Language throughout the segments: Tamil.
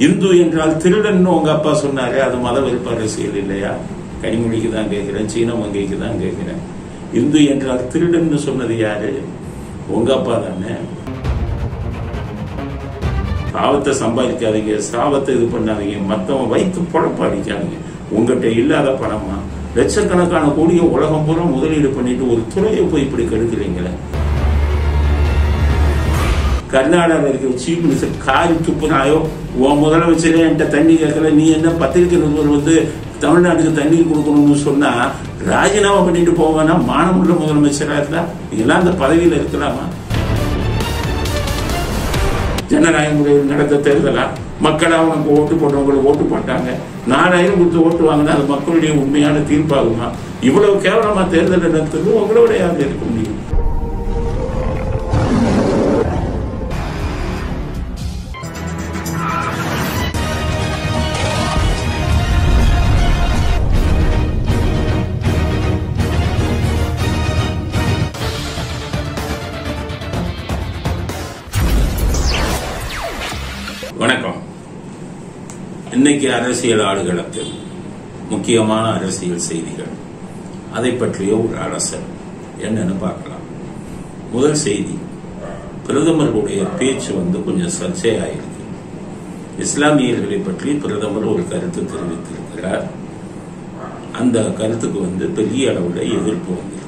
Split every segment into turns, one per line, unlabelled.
இந்து என்றால் திருடன் உங்க அப்பா சொன்னாரு, அது மத வெறுப்பு அரசியல் இல்லையா? கனிமொழிக்கு தான் கேட்கிறேன், சீன மங்கைக்கு தான் கேட்கிறேன். இந்து என்றால் திருடன் சொன்னது யாரு? உங்க அப்பா தானே. சாவத்தை சம்பாதிக்காதீங்க, சாவத்தை இது பண்ணாதீங்க, மத்தவன் வைத்து பொழப்பாடிக்காதீங்க. உங்ககிட்ட இல்லாத பணமா லட்சக்கணக்கான கோடியை உலகம் பூரா முதலீடு பண்ணிட்டு ஒரு துறையை போய் இப்படி கெடுக்கிறீங்களே. கர்நாடகாவில் இருக்கிற சீஃப் மினிஸ்டர் காரி துப்புனாயோ, உன் முதலமைச்சரே என்கிட்ட தண்ணி கேட்கல, நீ என்ன பத்திரிகை நிருபர் வந்து தமிழ்நாட்டுக்கு தண்ணீர் கொடுக்கணும்னு சொன்னா ராஜினாமா பண்ணிட்டு போவானா? மானமுள்ள முதலமைச்சரா இருந்தா இதெல்லாம் அந்த பதவியில இருக்கலாமா? ஜனநாயக முறையில் நடந்த தேர்தலா? மக்கள் அவங்க ஓட்டு போட்டவங்களுக்கு ஓட்டு போட்டாங்க, 4000 கொடுத்து ஓட்டு வாங்கினா அது மக்களுடைய உண்மையான தீர்ப்பாகுமா? இவ்வளவு கேவலமா தேர்தல் நடத்துறது உங்களோட யாரும் இருக்க முடியும்? வணக்கம். இன்னைக்கு அரசியல் ஆடுகளத்தில் முக்கியமான அரசியல் செய்திகள், அதை பற்றிய ஒரு அலசல் என்னன்னு பார்க்கலாம். முதல் செய்தி, பிரதமருடைய பேச்சு கொஞ்சம் சர்ச்சையாயிருக்கு. இஸ்லாமியர்களை பற்றி பிரதமர் ஒரு கருத்து தெரிவித்திருக்கிறார். அந்த கருத்துக்கு பெரிய அளவுல எதிர்ப்பு வந்திருக்கு.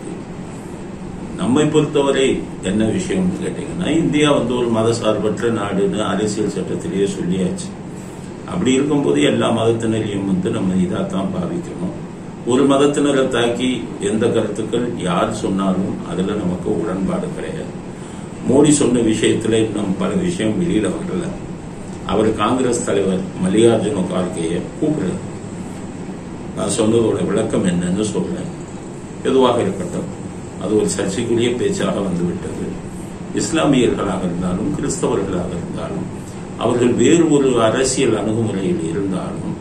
நம்மை பொறுத்தவரை என்ன விஷயம்னு கேட்டீங்கன்னா, இந்தியா ஒரு மதசார்பற்ற நாடுன்னு அரசியல் சட்டத்திலேயே சொல்லியாச்சு. அப்படி இருக்கும்போது எல்லா மதத்தினரையும் நம்ம இதாத்தான் பாவிக்கணும். ஒரு மதத்தினரை தாக்கி எந்த கருத்துக்கள் யார் சொன்னாலும் அதுல நமக்கு உடன்பாடு கிடையாது. மோடி சொன்ன விஷயத்துல இன்னும் பல விஷயம் வெளியில வரல. அவர் காங்கிரஸ் தலைவர் மல்லிகார்ஜுன கார்கேயை கூப்பிடுறாரு. நான் சொன்னதோட விளக்கம் என்னன்னு சொல்றேன். எதுவாக இருக்கட்டும், அது ஒரு சர்ச்சைக்குரிய பேச்சாக வந்துவிட்டது. இஸ்லாமியர்களாக இருந்தாலும் கிறிஸ்தவர்களாக இருந்தாலும் அவர்கள் வேறு ஒரு அரசியல் அணுகுமுறையில் இருந்தாலும்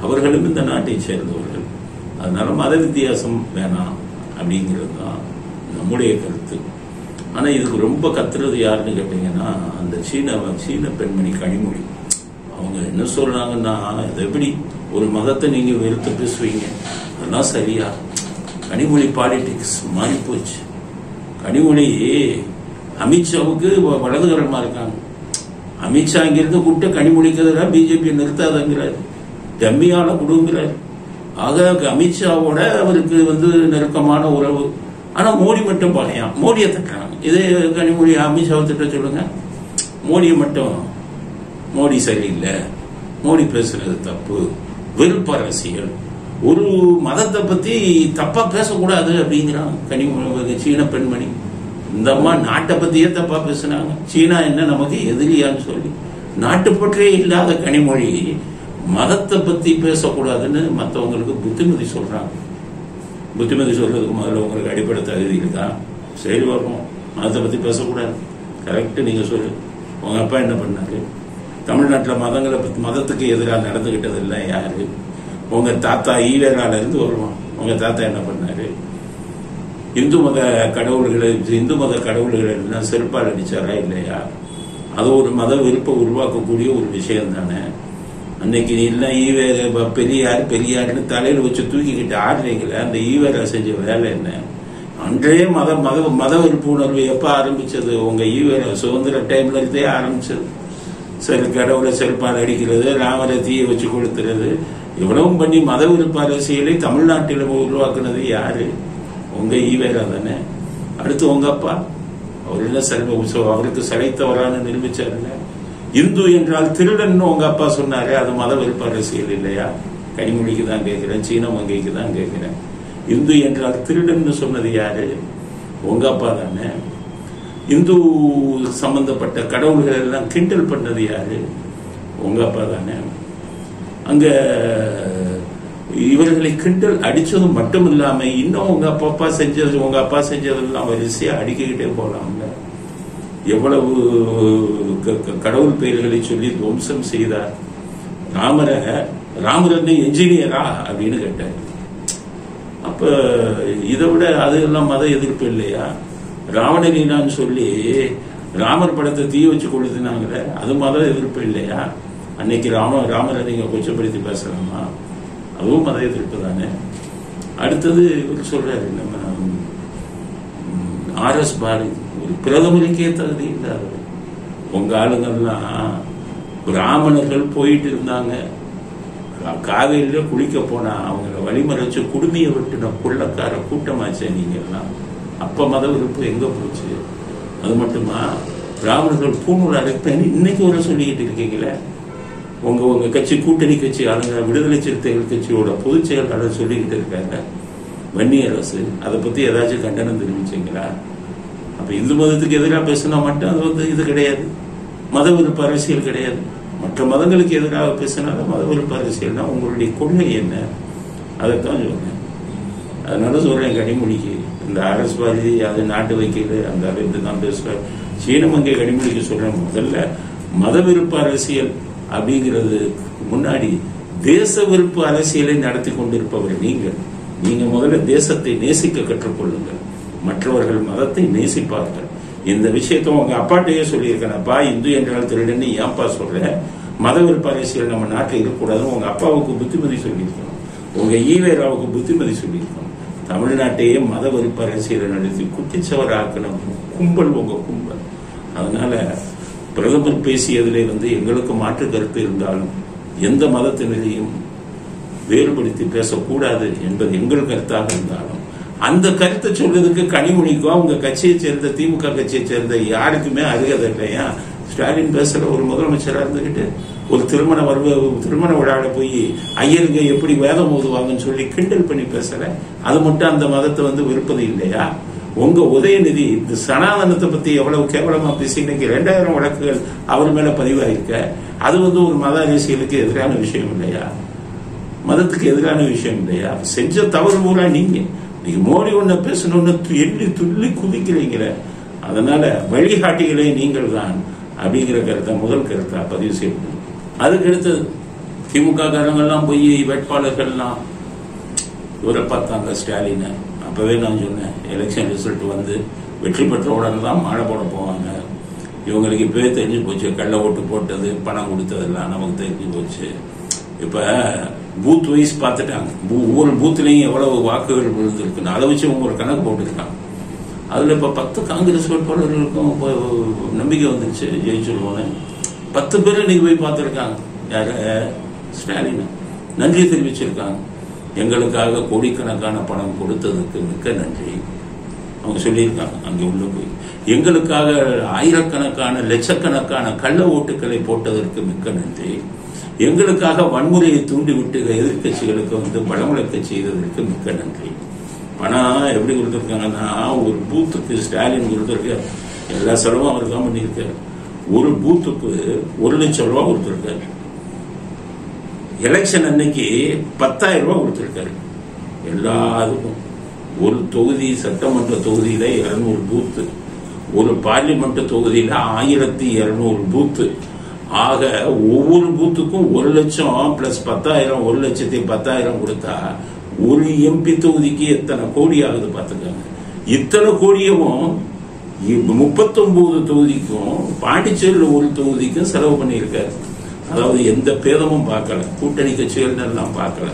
அவர்களும் இந்த நாட்டை சேர்ந்தவர்கள். அதனால மத வித்தியாசம் வேணாம் அப்படிங்கிறது தான் நம்முடைய கருத்து. ஆனா இதுக்கு ரொம்ப கத்துறது யாருன்னு கேட்டீங்கன்னா, அந்த சீன பெண்மணி கனிமொழி. அவங்க என்ன சொல்றாங்கன்னா, அது எப்படி ஒரு மதத்தை நீங்க வெறுத்து பேசுவீங்க, அதெல்லாம் சரியா? கனிமொழி பாலிடிக்ஸ் மாறி போச்சு. கனிமொழி அமித்ஷாவுக்கு வலதுகரமா இருக்காங்க. அமித்ஷா இங்கிருந்து கூப்பிட்டு கனிமொழிக்கு எதிராக பிஜேபி நிறுத்தாதங்கிறார், டம்மியால கொடுங்கிறார். ஆக அமித்ஷாவோட அவருக்கு நெருக்கமான உறவு. ஆனா மோடி மட்டும் பகையாம், மோடியை தட்டுறாங்க. இதே கனிமொழி அமித்ஷாவை திட்ட சொல்லுங்க, மோடியை மட்டும் மோடி சரியில்லை, மோடி பேசுறது தப்பு, வெறுப்பு அரசியல், ஒரு மதத்தை பத்தி தப்பா பேசக்கூடாது அப்படிங்கிறாங்க கனிமொழி. சீன பெண்மணி இந்த அம்மா நாட்டை பத்தியே தப்பா பேசுனாங்க. சீனா என்ன நமக்கு எதிரியான்னு சொல்லி, நாட்டுப்பற்றே இல்லாத கனிமொழி மதத்தை பத்தி பேசக்கூடாதுன்னு மற்றவங்களுக்கு புத்திமதி சொல்றாங்க. புத்திமதி சொல்றதுக்கு முதல்ல உங்களுக்கு அடிப்படை தகுதி இருக்கா? சரி, வரும், மதத்தை பத்தி பேசக்கூடாது, கரெக்ட். நீங்க சொல்லு, உங்க அப்பா என்ன பண்ணாரு? தமிழ்நாட்டில் மதத்துக்கு எதிராக நடந்துகிட்டது இல்லை யாரு? உங்க தாத்தா ஈவேரால இருந்து வருவான். உங்க தாத்தா என்ன பண்ணாரு? இந்து மத கடவுள்களை எல்லாம் செருப்பால் அடிச்சாரா இல்லையா? அது ஒரு மத விருப்பை உருவாக்கக்கூடிய ஒரு விஷயம் தானே. அன்னைக்கு எல்லாம் ஈவேர பெரியார்னு தலையில வச்சு தூக்கிக்கிட்டு ஆடுறீங்களே, அந்த ஈவேரா செஞ்ச வேலை என்ன? அன்றைய மத விருப்பு உணர்வு எப்ப ஆரம்பிச்சது? உங்க ஈவேரா சுதந்திர டைம்ல இருந்தே ஆரம்பிச்சது. கடவுளை செருப்பால் அடிக்கிறது, ராமரை தீய வச்சு கொளுத்துறது, இவ்வளவும் பண்ணி மத விருப்ப அரசியலை தமிழ்நாட்டில் உருவாக்குனது யாரு? உங்க ஈவேரா தானே. அடுத்து உங்க அப்பா, அவர் என்ன அவருக்கு சளைத்தவரான்னு நிரூபிச்சாருங்க. இந்து என்றால் திருடன் உங்க அப்பா சொன்னாரு, அது மத விருப்ப அரசியல் இல்லையா? கனிமொழிக்கு தான் கேட்கிறேன், சீன மங்கைக்கு தான் கேட்கிறேன். இந்து என்றால் திருடன் சொன்னது யாரு? உங்க அப்பா தானே. இந்து சம்பந்தப்பட்ட கடவுள்கள் எல்லாம் கிண்டல் பண்ணது யாரு? உங்க அப்பா தானே. அங்க இவர்களை கிண்டல் அடிச்சதும் மட்டும் இல்லாம இன்னும் உங்க அப்பா செஞ்சதெல்லாம் வரிசையா அடிக்கிட்டே போலாம்ல. எவ்வளவு கடவுள் பெயர்களை சொல்லி துவம்சம் செய்தார். ராமர் என்ஜினியரா அப்படின்னு கேட்டார். அப்ப இதை விட அதெல்லாம் மத எதிர்ப்பு இல்லையா? ராவணலீலான்னு சொல்லி ராமர் படத்தை தீ வச்சு கொளுத்தினாங்களே, அது மத எதிர்ப்பு இல்லையா? அன்னைக்கு ராமரை நீங்க கொச்சப்படுத்தி பேசலாமா? அதுவும் மத எதிர்ப்பு தானே. அடுத்தது இவர் சொல்றாரு, நம்ம RS பாரதி ஒரு பிரதமருக்கே தகுதி இல்லாத உங்க ஆளுங்கள்லாம் பிராமணர்கள் போயிட்டு இருந்தாங்க, காவேரியில குளிக்க போனா அவங்கள வழிமறைச்சு குடுமையை விட்டுன கொள்ளக்கார கூட்டமாச்சே நீங்க எல்லாம். அப்ப மத விருப்பு எங்க போச்சு? அது மட்டுமா, பிராமணர்கள் பூநூல் அழைப்பேன்னு இன்னைக்கு ஒரு சொல்லிக்கிட்டு இருக்கீங்களே. உங்க கட்சி கூட்டணி கட்சி ஆளுங்க விடுதலை சிறுத்தைகள் கட்சியோட பொதுச் செயலாளர் சொல்லிக்கிட்டு இருக்காங்க வன்னியரசு. அதை பத்தி ஏதாச்சும் கண்டனம் தெரிவிச்சீங்களா? அப்ப இந்து மதத்துக்கு எதிராக பேசினா மட்டும் அது வந்து இது கிடையாது, மத விருப்ப அரசியல் கிடையாது. மற்ற மதங்களுக்கு எதிராக பேசினாலும் மத விருப்ப அரசியல்னா உங்களுடைய கொள்கை என்ன? அதைத்தான் சொல்றேன். அதனால சொல்றேன், கனிமொழிக்கு இந்த RS பாரதி அது நாட்டு வைக்கல அந்த அளவுக்கு தான் பேசுறாரு. சீனமங்கை கனிமொழிக்கு சொல்றேன், முதல்ல மத விருப்ப அரசியல் அப்படிங்கிறது முன்னாடி தேச விருப்ப அரசியலை நடத்தி கொண்டிருப்பவர் நீங்க முதல்ல தேசத்தை நேசிக்க கற்றுக்கொள்ளுங்கள், மற்றவர்கள் மதத்தை நேசிப்பார்கள். இந்த விஷயத்த உங்க அப்பாட்டையே சொல்லியிருக்கேன்ப்பா, இந்து என்றால் திருடன்னு ஏன்பா சொல்ற? மத விருப்ப அரசியல் நம்ம நாட்டில் இருக்கக்கூடாதுன்னு உங்க அப்பாவுக்கு புத்திமதி சொல்லியிருக்கணும், உங்க ஈவேராவுக்கு புத்திமதி சொல்லியிருக்கணும். தமிழ்நாட்டையே மத விருப்ப அரசியலை நடத்தி குட்டிச்சவராக்கணும் கும்பல் உங்க கும்பல். அதனால பிரதமர் பேசியதிலே எங்களுக்கு மாற்று கருத்து இருந்தாலும் எந்த மதத்தினரையும் வேறுபடுத்தி பேசக்கூடாது என்பது எங்கள் கருத்தாக இருந்தாலும் அந்த கருத்தை சொல்றதுக்கு கனிமொழிக்கோ உங்க கட்சியை சேர்ந்த திமுக கட்சியை சேர்ந்த யாருக்குமே அருகதை இல்லையா? ஸ்டாலின் பேசுற ஒரு முதலமைச்சரா இருந்துகிட்டு ஒரு திருமண விழாவில் போய் ஐயருங்க எப்படி வேதம் ஓதுவாங்கன்னு சொல்லி கிண்டல் பண்ணி பேசல. அது மட்டும் அந்த மதத்தை விருப்பது இல்லையா? உங்க உதயநிதி இந்த சனாதனத்தை பத்தி எவ்வளவு கேவலமா பேசி இன்னைக்கு 2000 வழக்குகள் அவர் மேல பதிவாயிருக்க. அது ஒரு மத அரசியலுக்கு எதிரான விஷயம் இல்லையா? மதத்துக்கு எதிரான விஷயம் இல்லையா? செஞ்ச தவறு பூரா நீங்க மோடி ஒண்ணு பேசணும்னு எள்ளி துள்ளி குதிக்கிறீங்களே. அதனால வழிகாட்டிகளே நீங்கள் தான் அப்படிங்கிற கருத்தை முதல் கருத்தா பதிவு செய்யணும். அதுக்கடுத்து திமுக காரங்கள்லாம் போய் வேட்பாளர்கள்லாம் இவரை பார்த்தாங்க ஸ்டாலினை. அப்பவே நான் சொன்னேன், எலெக்ஷன் ரிசல்ட் வெற்றி பெற்ற உடனே தான் மாலை போட போவாங்க. இவங்களுக்கு இப்பவே தெரிஞ்சு போச்சு, கள்ள ஓட்டு போட்டது பணம் கொடுத்ததெல்லாம் நமக்கு தெரிஞ்சு போச்சு. இப்ப பூத் வைஸ் பார்த்துட்டாங்க, ஒவ்வொரு பூத்லையும் எவ்வளவு வாக்குகள் விழுந்திருக்குன்னு அதை வச்சு ஒரு கணக்கு போட்டுருக்காங்க. அதுல இப்ப 10 காங்கிரஸ் வேட்பாளர்களுக்கும் நம்பிக்கை வந்துருச்சு ஜெயிச்சிருவோன்னு. 10 பேர் இன்னைக்கு போய் பார்த்துருக்காங்க. யார? ஸ்டாலின் நன்றி தெரிவிச்சிருக்காங்க. எங்களுக்காக கோடிக்கணக்கான பணம் கொடுத்ததுக்கு மிக்க நன்றி அவங்க சொல்லியிருக்காங்க. அங்கே உள்ள போய் எங்களுக்காக ஆயிரக்கணக்கான லட்சக்கணக்கான கள்ள ஓட்டுக்களை போட்டதற்கு மிக்க நன்றி, எங்களுக்காக வன்முறையை தூண்டிவிட்டு எதிர்கட்சிகளுக்கு பலமுழக்க செய்ததற்கு மிக்க நன்றி. பணம் எப்படி கொடுத்துருக்காங்கன்னா, ஒரு பூத்துக்கு ஸ்டாலின் கொடுத்துருக்க எல்லா செலவும் அவர் தான் பண்ணியிருக்காரு. ஒரு பூத்துக்கு 1 லட்சம் ரூபாய் கொடுத்துருக்காரு. எலெக்ஷன் அன்னைக்கு 10,000 ரூபாய் கொடுத்திருக்காரு எல்லாருக்கும். ஒரு தொகுதி சட்டமன்ற தொகுதியில 200 பூத்து, ஒரு பார்லிமெண்ட் தொகுதியில 1200 பூத்து. ஆக ஒவ்வொரு பூத்துக்கும் 1 லட்சம் பிளஸ் 10,000, 1,10,000 கொடுத்தா ஒரு MP தொகுதிக்கு எத்தனை கோடி ஆகுது பாத்துக்காங்க. இத்தனை கோடியும் 39 தொகுதிக்கும் பாண்டிச்சேரியில் ஒரு தொகுதிக்கும் செலவு பண்ணியிருக்காரு. அதாவது எந்த பேதமும் பார்க்கல, கூட்டணி கட்சிகள் எல்லாம் பார்க்கல,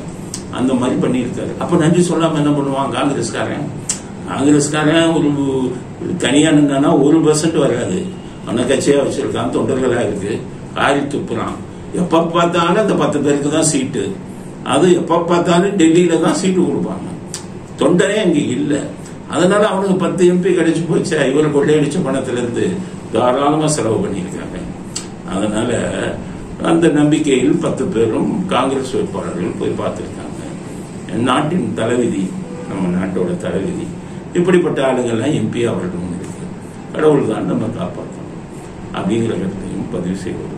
அந்த மாதிரி பண்ணியிருக்காரு. அப்ப நன்றி சொல்லாம என்ன பண்ணுவான் காங்கிரஸ்காரன்? ஒரு தனியா நின்னா 1% வராது. அந்த கட்சியா வச்சிருக்கான், தொண்டர்களா இருக்கு, காரி துப்புறான். எப்ப பார்த்தாலும் அந்த 10 பேருக்கு தான் சீட்டு. அது எப்ப பார்த்தாலும் டெல்லியில தான் சீட்டு கொடுப்பாங்க. தொண்டரே அங்க இல்ல. அதனால அவனுக்கு 10 MP கிடைச்சு போச்சா? இவரை கொள்ளையடிச்ச பணத்துல இருந்து தாராளமா செலவு பண்ணியிருக்காங்க. அதனால அந்த நம்பிக்கையில் 10 பேரும் காங்கிரஸ் வேட்பாளர்கள் போய் பார்த்திருக்காங்க. நாட்டின் தலைவிதி, நம்ம நாட்டோட தலைவிதி, இப்படிப்பட்ட ஆளுங்கள்லாம் MP அவர்கள் இருக்கு. கடவுள் தான் நம்ம காப்பாற்றணும் அப்படிங்கிற கருத்தையும் பதிவு செய்வது.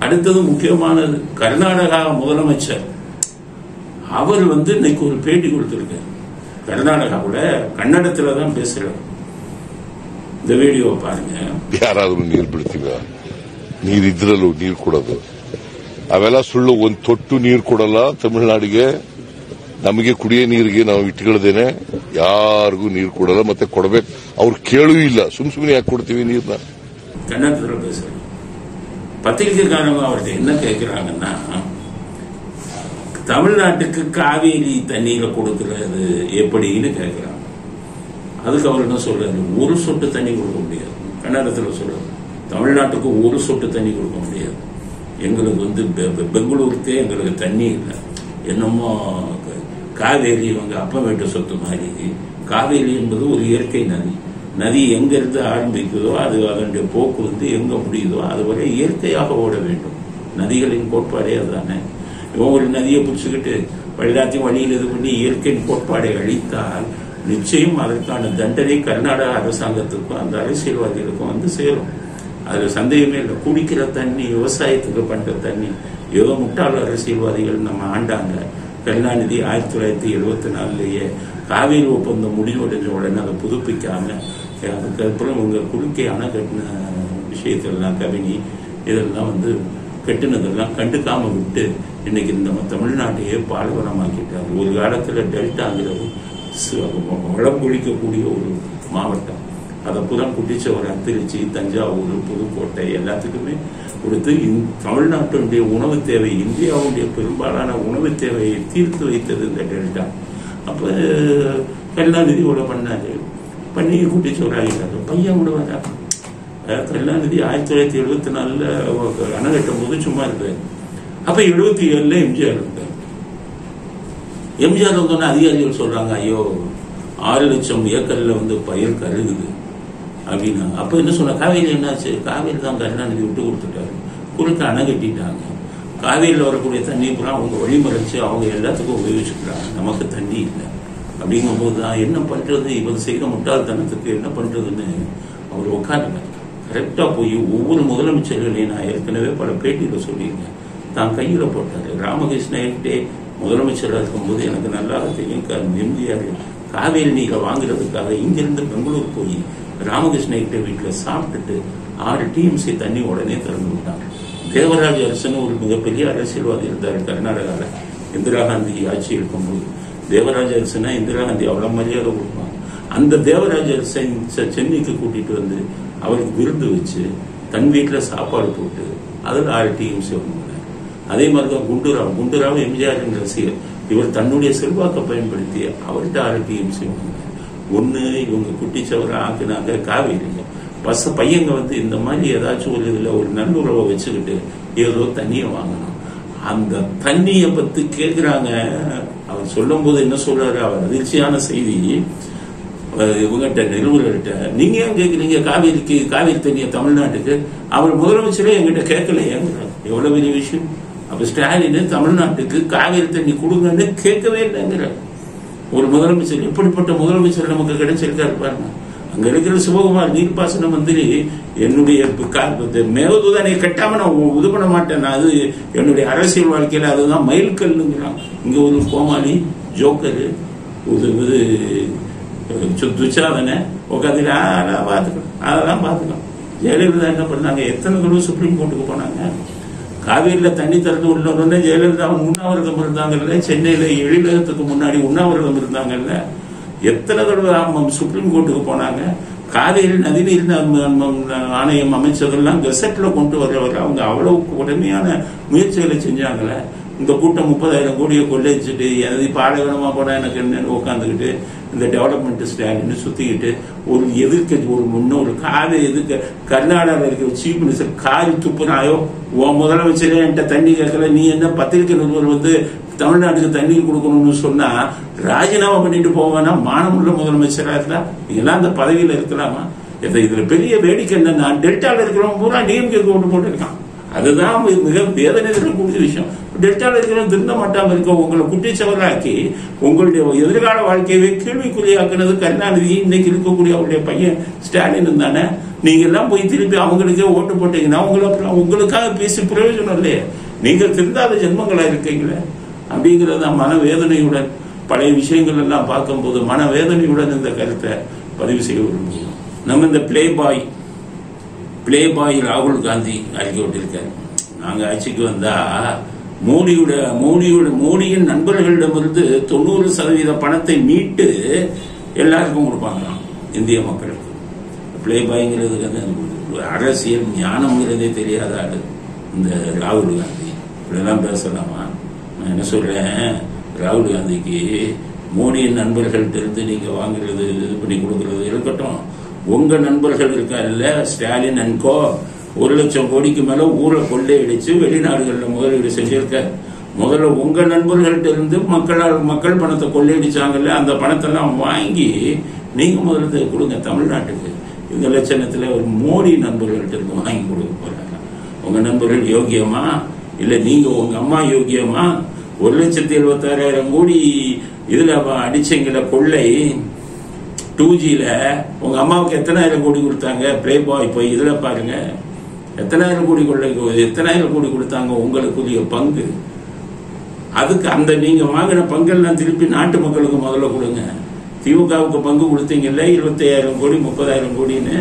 அடுத்தது முக்கியமானது, கர்நாடகா முதலமைச்சர் அவர் இன்னைக்கு ஒரு பேட்டி கொடுத்திருக்காரு. கர்நாடகாவோட கன்னடத்துல தான் பேசுறாரு. இந்த வீடியோவை பாருங்க.
ಯಾರಾದರೂ ನೀರು ಬಿಡ್ತೀವ, ನೀರಿದ್ರಲ್ಲೂ ನೀರು ಕೊಡೋದು ಅವೆಲ್ಲ ಸುಳ್ಳು. ಒಂದು ತೊಟ್ಟು ನೀರು ಕೊಡಲ್ಲ ತಮಿಳುನಾಡಿಗೆ. ನಮಗೆ ಕುಡಿಯೋ ನೀರಿಗೆ ನಾವು ಇಟ್ಕೊಳ್ಳದೇನೆ ಯಾರಿಗೂ ನೀರು ಕೊಡಲ್ಲ, ಮತ್ತೆ ಕೊಡಬೇಕು. ಅವ್ರು ಕೇಳೂ ಇಲ್ಲ. ಸುಮ್ಮನೆ ಯಾಕೆ ಕೊಡ್ತೀವಿ ನೀರನ್ನ?
ಕನ್ನಡದಲ್ಲಿ பேசுறேன். பத்திரிகைக்காரங்க அவர்கிட்ட என்ன கேட்கிறாங்கன்னா, தமிழ்நாட்டுக்கு காவேரி தண்ணீரை கொடுக்கறது எப்படின்னு கேட்கிறாங்க. அதுக்கு அவர் என்ன சொல்றாரு, ஒரு சொட்டு தண்ணி கொடுக்க முடியாது. கன்னடத்தில் சொல்றாரு, தமிழ்நாட்டுக்கு ஒரு சொட்டு தண்ணி கொடுக்க முடியாது. எங்களுக்கு பெங்களூருக்கே எங்களுக்கு தண்ணி இல்லை. என்னமோ காவேரி இவங்க அப்பம் வீட்டு சொத்து மாதிரி. காவேரி என்பது ஒரு இயற்கை நதி. நதி எங்கிருந்து ஆரம்பிக்குதோ அது அதனுடைய போக்கு எங்க முடியுதோ அதுவரை இயற்கையாக ஓட வேண்டும். நதிகளின் கோட்பாடே அதுதானே. இவங்க ஒரு நதியை பிடிச்சுக்கிட்டு எல்லாத்தையும் வழியில் இது பண்ணி இயற்கையின் கோட்பாடை அழித்தால் நிச்சயம் அதற்கான தண்டனை கர்நாடக அரசாங்கத்துக்கும் அந்த அரசியல்வாதிகளுக்கும் சேரும். அதுல சந்தேகமே இல்லை. குடிக்கிற தண்ணி, விவசாயத்துக்கு பண்ற தண்ணி, ஏதோ முட்டாள் அரசியல்வாதிகள் நம்ம ஆண்டாங்க. கருணாநிதி 1974 காவேரி ஒப்பந்தம் முடிவடைஞ்ச உடனே அதை புதுப்பிக்காம அதுக்கப்புறம் இவங்க குறுக்கே அணை கட்டின விஷயத்தெல்லாம் கவினி இதெல்லாம் கட்டினதெல்லாம் கண்டுக்காம விட்டு இன்னைக்கு நம்ம தமிழ்நாட்டையே பாலைவனமாக்கிட்டாரு. ஒரு காலத்துல டெல்டாங்கிறது வளம் குளிக்கக்கூடிய ஒரு மாவட்டம். அதை புறம் குட்டிச்சவரம், திருச்சி, தஞ்சாவூர், புதுக்கோட்டை எல்லாத்துக்குமே கொடுத்து தமிழ்நாட்டினுடைய உணவு தேவை, இந்தியாவுடைய பெரும்பாலான உணவு தேவையை தீர்த்து வைத்தது இந்த டெல்டா. அப்ப கருணாநிதி இவ்வளவு பண்ணாரு, பண்ணி குட்டிச்சவராகிறாரு. பையன் கூட வரா. கருணாநிதி 1974 அணை கட்டும் போது சும்மா இருக்காரு. அப்ப 77 எம்ஜிஆர் இருந்தார். எம்ஜிஆர் வந்தோன்னா அதிகாரிகள் சொல்றாங்க, ஐயோ 6 லட்சம் ஏக்கர்ல பயிர் கருகுது அப்படின்னா. அப்ப என்ன சொன்ன, காவேரி என்னாச்சு? காவேரி தான் கருணாநிதி விட்டு கொடுத்துட்டாரு. குறுக்க அணை கட்டிட்டாங்க. காவேரியில் வரக்கூடிய தண்ணி பூரா அவங்க வழிமறைச்சு அவங்க எல்லாத்துக்கும் உபயோகிச்சுக்கிறாங்க. நமக்கு தண்ணி இல்லை. அப்படிங்கும் போது தான் என்ன பண்றது, இவன் செய்த முட்டாள்தனத்துக்கு என்ன பண்றதுன்னு அவர் உட்கார்ந்தார். கரெக்டா போய் ஒவ்வொரு முதலமைச்சர்களையும் நான் ஏற்கனவே பல பேட்டியில சொல்லியிருக்கேன், தான் கையில போட்டாரு. ராமகிருஷ்ணகிட்டே முதலமைச்சராக இருக்கும்போது எனக்கு நல்லா தெரியும், எம்ஜிஆர் காவேரி நீரை வாங்குறதுக்காக இங்கிருந்து பெங்களூர் போய் ராமகிருஷ்ணகிட்ட வீட்டில் சாப்பிட்டுட்டு 6 TMC தண்ணி உடனே திறந்து விட்டாங்க. தேவராஜ அரசன் ஒரு மிகப்பெரிய அரசியல்வாதி இருந்தார் கர்நாடகாவில். இந்திரா காந்தி ஆட்சி இருக்கும்போது தேவராஜ அரசனா இந்திரா காந்தி அவ்வளவு மரியாதை கொடுப்பாங்க. அந்த தேவராஜ அரசன் சென்னைக்கு கூட்டிட்டு அவருக்கு விருந்து வச்சு தன் வீட்டில் சாப்பாடு போட்டு அதில் 6 TMC வாங்கினார். அதே மாதிரிதான் குண்டுராவ் எம்ஜிஆர் ரசிகர். இவர் தன்னுடைய செல்வாக்கை பயன்படுத்தி அவர்கிட்ட 6 TMC வாங்கினார். ஒண்ணு இவங்க குட்டிச்சவரை ஆக்குனாங்க காவேரிங்க. பையங்க இந்த மாதிரி ஏதாச்சும் ஒரு இதுல ஒரு நல்லுறவை வச்சுக்கிட்டு ஏதோ தண்ணியை வாங்கணும். அந்த தண்ணியை பத்தி கேட்கிறாங்க. அவர் சொல்லும் போது என்ன சொல்றாரு, அவர் அதிர்ச்சியான செய்தி. இவங்ககிட்ட நிறுவனர்கிட்ட, நீங்க ஏன் கேட்குறீங்க காவேரி தண்ணியை தமிழ்நாட்டுக்கு? அவர் முதலமைச்சரே எங்கிட்ட கேட்கலையேங்கிறார். எவ்வளவு பெரிய விஷயம். அப்ப ஸ்டாலின் தமிழ்நாட்டுக்கு காவேரி தண்ணி கொடுங்கன்னு கேட்கவே இல்லைங்கிறார். ஒரு முதலமைச்சர், எப்படிப்பட்ட முதலமைச்சர் நமக்கு கிடைச்சிருக்காரு பாருங்க. அங்க இருக்கிற சிவகுமார் நீர்ப்பாசன மந்திரி, என்னுடைய மேகதூதனை கட்டாம நான் இது பண்ண மாட்டேன், அது என்னுடைய அரசியல் வாழ்க்கையில அதுதான் மைல்கல்லுங்கிறான். இங்க ஒரு கோமாளி ஜோக்கரு துச்சாதனை உட்காந்து அதெல்லாம் பாத்துக்கலாம். ஜெயலலிதா என்ன பண்ணாங்க, எத்தனை தடவை சுப்ரீம் கோர்ட்டுக்கு போனாங்க. காவேரியில தண்ணி திறந்து உள்ளோன்னு ஜெயலலிதா உண்ணாவிரதம் இருந்தாங்கல்ல, சென்னையில எழிலகத்துக்கு முன்னாடி உண்ணாவிரதம் இருந்தாங்கல்ல, எத்தனை தடவை சுப்ரீம் கோர்ட்டுக்கு போனாங்க. காவேரி நதிநீர் ஆணையம் அமைச்சதெல்லாம் கெசட்ல கொண்டு வரவரை அவங்க அவ்வளவு உடமையான முயற்சிகளை செஞ்சாங்களே. இந்த கூட்டம் 30,000 கோடியை கொள்ளைச்சிட்டு எது பாலைவனமா போனா எனக்கு என்னன்னு உட்காந்துக்கிட்டு இந்த டெவலப்மெண்ட் ஸ்டாலின்னு சுத்திக்கிட்டு ஒரு எதிர்க்க ஒரு முன்னோரு காவேரி எதிர்க்க கர்நாடகாவில் இருக்கிற சீஃப் மினிஸ்டர் காரி துப்புனாயோ, உன் முதலமைச்சரே என்கிட்ட தண்ணி கேட்கல, நீ என்ன பத்திரிகை நிருபர் தமிழ்நாட்டுக்கு தண்ணீர் கொடுக்கணும்னு சொன்னா ராஜினாமா பண்ணிட்டு போவேன்னா மானமுள்ள முதலமைச்சரா இருந்தா இதெல்லாம் அந்த பதவியில இருக்கலாமா? இதுல பெரிய வேடிக்கை என்னன்னா, டெல்டால இருக்கிறவங்க பூரா டிஎம்கே ஓட்டு போட்டிருக்கான். அதுதான் மிக வேதனை தரக்கூடிய விஷயம். டெல்டால இருக்கிறவங்க திருந்த மாட்டாம இருக்க உங்களை குட்டிச்சவராக்கி உங்களுடைய எதிர்கால வாழ்க்கையவே கேள்விக்குறியாக்குனது கருணாநிதி. இன்னைக்கு இருக்கக்கூடிய அவருடைய பையன் ஸ்டாலின் தானே. நீங்க எல்லாம் போய் திருப்பி அவங்களுக்கே ஓட்டு போட்டீங்கன்னா உங்களுக்காக பேசி பிரயோஜனம் இல்லையே. நீங்க திருந்தாத ஜென்மங்களா இருக்கீங்களே. அப்படிங்கிறத மனவேதனையுடன் பழைய விஷயங்கள் எல்லாம் பார்க்கும்போது மனவேதனையுடன் இந்த கருத்தை பதிவு செய்ய விரும்புகிறோம். நம்ம இந்த பிளே பாய் ராகுல் காந்தி அறிக்கை விட்டிருக்காரு. நாங்க ஆட்சிக்கு வந்தா மோடியின் நண்பர்களிடமிருந்து 90% பணத்தை மீட்டு எல்லாருக்கும் கொடுப்பாங்களாம் இந்திய மக்களுக்கு. பிளே பாய்ங்கிறது அரசியல் ஞானம்ங்கிறதே தெரியாத ஆளு. இந்த ராகுல் காந்தி இப்படிலாம் பேசலாமா? நான் என்ன சொல்றேன், ராகுல் காந்திக்கு மோடியின் நண்பர்கள்ட்ட இருந்து நீங்க வாங்குறது இது பண்ணி கொடுக்கறது இருக்கட்டும், உங்க நண்பர்கள் இருக்காருல்ல ஸ்டாலின் அண்ட் கோ 1,00,000 கோடிக்கு மேல ஊரை கொள்ளையடிச்சு வெளிநாடுகளில் முதலீடு செஞ்சிருக்க. முதல்ல உங்க நண்பர்கள்ட்ட இருந்து மக்கள் பணத்தை கொள்ளையடிச்சாங்கல்ல, அந்த பணத்தெல்லாம் வாங்கி நீங்க முதல்ல கொடுங்க தமிழ்நாட்டுக்கு. இந்த லட்சணத்துல ஒரு மோடி நண்பர்கள்ட்ட இருந்து வாங்கி கொடுக்க போறாங்க. உங்க நண்பர்கள் யோகியமா இல்ல நீங்க உங்க அம்மா யோகியமா? 1,76,000 கோடி இதுல அடிச்சங்கிற கொள்ளை 2Gல உங்க அம்மாவுக்கு எத்தனாயிரம் கோடி கொடுத்தாங்க? பிளே பாய் போய் இதுல பாருங்க, எத்தனாயிரம் கோடி கொடுத்தாங்க உங்களுக்கு பங்கு. அதுக்கு அந்த நீங்க வாங்கின பங்கெல்லாம் திருப்பி நாட்டு மக்களுக்கு முதல்ல கொடுங்க. திமுகவுக்கு பங்கு கொடுத்தீங்கல்ல 25,000 கோடி 30,000 கோடின்னு,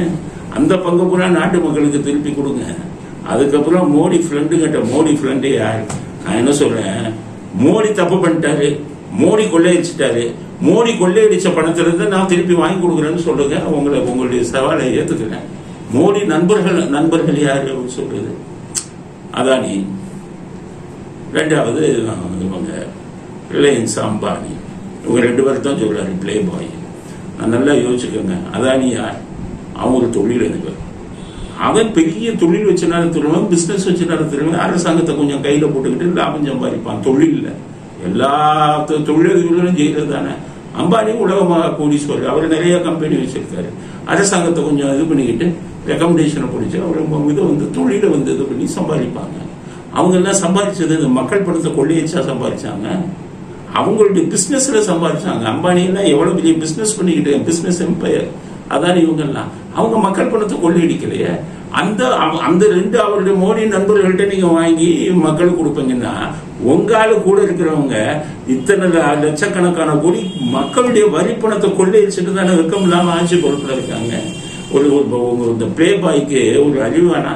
அந்த பங்கு பூரா நாட்டு மக்களுக்கு திருப்பி கொடுங்க. அதுக்கப்புறம் மோடி ஃப்ரெண்டு யார்? நான் என்ன சொல்றேன், மோடி தப்பு பண்ணிட்டாரு, மோடி கொள்ளையடிச்சிட்டாரு, மோடி கொள்ளையடிச்ச பணத்திலிருந்து நான் திருப்பி வாங்கி கொடுக்குறேன்னு சொல்லுங்க. உங்களுடைய சவாலை ஏத்துக்கிறேன். மோடி நண்பர்கள் யாரு சொல்றது? அதானி, ரெண்டாவது இவங்க ரிலையன்ஸ் அம்பானி, இவங்க 2 பேர் தான் சொல்றாரு பிளே பாய். நான் நல்லா யோசிச்சுக்கோங்க. அதானி யார்? அவங்க ஒரு தொழிலதிபர். அவன் பெரிய தொழில் வச்சு நடத்துறவன், பிசினஸ் வச்சு நடத்துறவன், அரசாங்கத்தை கொஞ்சம் கையில போட்டுக்கிட்டு லாபம் சம்பாதிப்பான். தொழில் எல்லா தொழிலதிபர்களும் செய்யறது தானே. அம்பானி உலகமாக கோடீஸ்வரர், அவர் நிறைய கம்பெனி வச்சிருக்காரு. அரசாங்கத்தை கொஞ்சம் இது பண்ணிக்கிட்டு ரெக்கமெண்டேஷனை பிடிச்சி அவர் இதை தொழிலை இது பண்ணி சம்பாதிப்பாங்க. அவங்க எல்லாம் சம்பாதிச்சது மக்கள் பணத்தை கொள்ளையடிச்சா சம்பாதிச்சாங்க, அவங்களுடைய பிசினஸ்ல சம்பாதிச்சாங்க. அம்பானி எல்லாம் எவ்வளவு பெரிய பிசினஸ் பண்ணிக்கிட்டு, பிசினஸ் எம்பையர். அதான் இவங்க எல்லாம் அவங்க மக்கள் பணத்தை கொள்ளையடிக்கலையே. அந்த 2 அவருடைய மோடி நண்பர்கள்ட்ட நீங்க வாங்கி மக்களுக்கு கொடுப்பீங்கன்னா, உங்கால கூட இருக்கிறவங்க இத்தனை லட்சக்கணக்கான கோடி மக்களுடைய வரி பணத்தை கொள்ளையடிச்சுட்டு தானே வெக்கம் இல்லாம ஆட்சி பொறுப்புல இருக்காங்க. ஒரு பிளே பாய்க்கு ஒரு அறிவானா?